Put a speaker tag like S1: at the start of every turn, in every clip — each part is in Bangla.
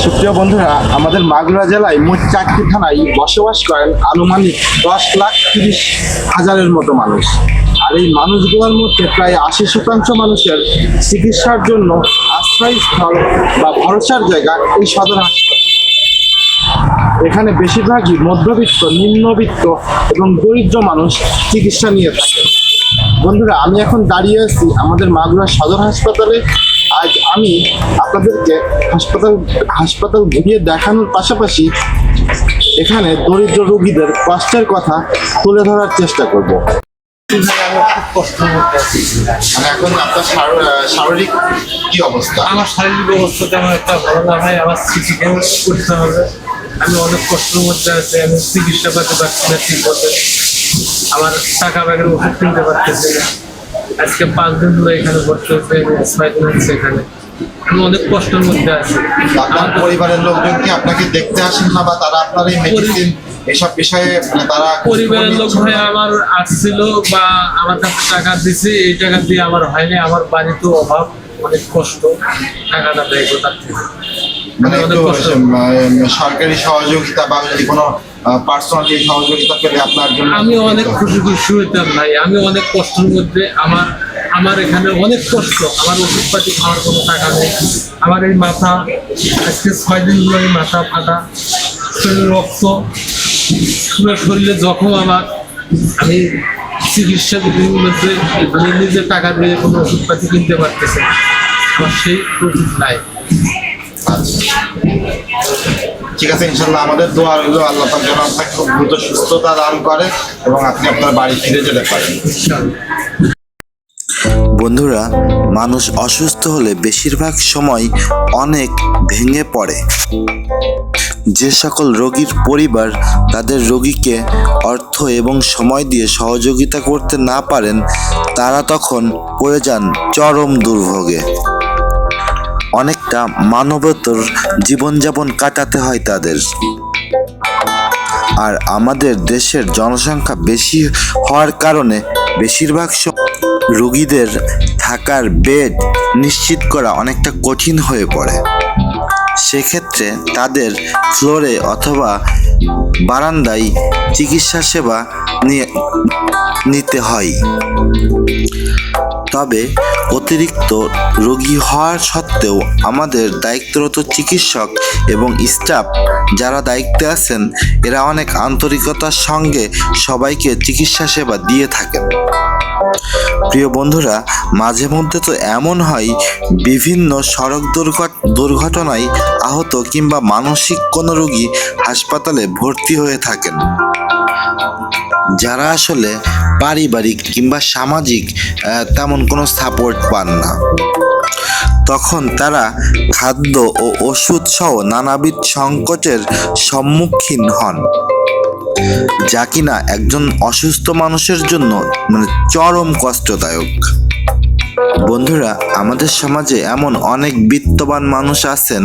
S1: সুপ্রিয় বন্ধুরা, আমাদের মাগুরা জেলায় মোট 4টি থানায় বসবাস করেন আনুমানিক 10,30,000-এর মতো মানুষ। আর এই মানুষগুলোর মধ্যে প্রায় 80% মানুষের চিকিৎসার জন্য আশ্রয়স্থল বা ভরসার জায়গা এই সদর হাসপাতাল। এখানে বেশিরভাগই মধ্যবিত্ত, নিম্নবিত্ত এবং দরিদ্র মানুষ চিকিৎসা নিয়ে থাকে। বন্ধুরা, আমি এখন দাঁড়িয়ে আছি আমাদের মাগুরা সদর হাসপাতালে। আজ আমি আপনাদেরকে হাসপাতাল ঘুরিয়ে দেখানোর পাশাপাশি এখানে দরিদ্র রোগীদের কষ্টের কথা তুলে ধরার চেষ্টা করব।
S2: মানে এখন আপনার শারীরিক কি অবস্থা?
S3: আমার শারীরিক অবস্থা তেমন একটা ভালো না ভাই। আমার সিটি ক্যামেরা করতে হবে। আমি অনেক কষ্টের মধ্যে আছি। আমি চিকিৎসা করতে পারছি না ঠিক মতো। আমার টাকা ব্যাগের ওষুধ কিনতে পারতেছি না। আজকে 5 দিন ধরে এখানে ভর্তি হচ্ছে, 6 দিন হচ্ছে এখানে। আমি অনেক কষ্টের মধ্যে আছি।
S2: আপনার পরিবারের লোকজন কি আপনাকে দেখতে আসেন না, বা তারা আপনার এই মেডিসিন এসব বিষয়ে তারা
S3: পরিবারের লোক ভাই আমার আসছিল বা আমার কাছে টাকা দিছে, এই টাকা দিয়ে আমার হয়নি। আমার বাড়িতেও অভাব, অনেক কষ্ট, টাকাটা ব্যয় করতে
S2: মানে একটু সরকারি সহযোগিতা বা যদি কোনো পার্সোনালি সহযোগিতা পেলে আপনার জন্য
S3: আমি অনেক খুশি হইতাম ভাই। আমি অনেক কষ্টের মধ্যে, আমার এখানে অনেক কষ্ট। আমার ওষুধপাতি খাওয়ার কোনো টাকা নেই। আমার এই মাথা আজকে 6 দিন ধরে এই মাথা ফাটা, শরীরে রক্ত, পুরো শরীরে জখম আমার। আমি চিকিৎসা মধ্যে আমি নিজের টাকা দিয়ে কোনো ওষুধপাতি কিনতে পারতেছি না। আমার সেই প্রফিট নাই।
S2: ঠিক আছে, ইনশাল্লাহ আমাদের দোয়া রইল আল্লাহ পাক যেন আপনাকে খুব দ্রুত সুস্থতা দান করে এবং আপনি আপনার বাড়ি ফিরে যেতে পারেন।
S4: বন্ধুরা, মানুষ অসুস্থ হলে বেশিরভাগ সময় অনেক ভেঙে পড়ে। যে সকল রোগীর পরিবার তাদের রোগীকে অর্থ এবং সময় দিয়ে সহযোগিতা করতে না পারেন, তারা তখন পড়ে যান চরম দুর্ভোগে। অনেকটা মানবতর জীবনযাপন কাটাতে হয় তাদের। আর আমাদের দেশের জনসংখ্যা বেশি হওয়ার কারণে বেশিরভাগ রোগীদের থাকার বেড নিশ্চিত করা অনেকটা কঠিন হয়ে পড়ে। সেক্ষেত্রে তাদের ফ্লোরে অথবা বারান্দায় চিকিৎসা সেবা নিতে হয়। তবে অতিরিক্ত রোগী হওয়ার সত্ত্বেও আমাদের দায়িত্বরত চিকিৎসক এবং স্টাফ যারা দায়িত্বে আছেন, এরা অনেক আন্তরিকতার সঙ্গে সবাইকে চিকিৎসা সেবা দিয়ে থাকেন। প্রিয় বন্ধুরা, মাঝে মধ্যে তো এমন হয় বিভিন্ন সড়ক দুর্ঘটনায় আহত কিংবা মানসিক কোনো রোগী হাসপাতালে ভর্তি হয়ে থাকেন, যারা আসলে পারিবারিক কিংবা সামাজিক তেমন কোনো সাপোর্ট পান না। তখন তারা খাদ্য ও ওষুধ সহ নানাবিধ সংকটের সম্মুখীন হন, যা কিনা একজন অসুস্থ মানুষের জন্য চরম কষ্টদায়ক। বন্ধুরা, আমাদের সমাজে এমন অনেক বিত্তবান মানুষ আছেন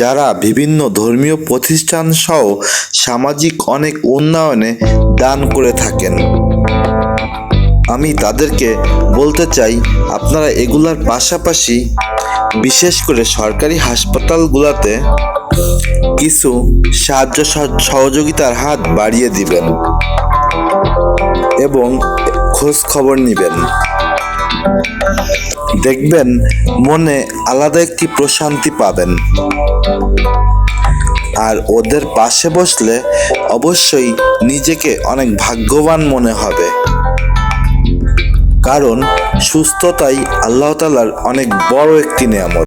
S4: যারা বিভিন্ন ধর্মীয় প্রতিষ্ঠান সহ সামাজিক অনেক উন্নয়নে দান করে থাকেন। আমি তাদেরকে বলতে চাই, আপনারা এগুলার পাশাপাশি বিশেষ করে সরকারি হাসপাতালগুলোতে কিছু সাহায্য সহযোগিতার হাত বাড়িয়ে দিবেন এবং খোঁজ খবর নিবেন। দেখবেন মনে আলাদা একটি প্রশান্তি পাবেন। আর ওদের পাশে বসলে অবশ্যই নিজেকে অনেক ভাগ্যবান মনে হবে, কারণ সুস্থতাই আল্লাহ তাআলার অনেক বড় একটি নেয়ামত।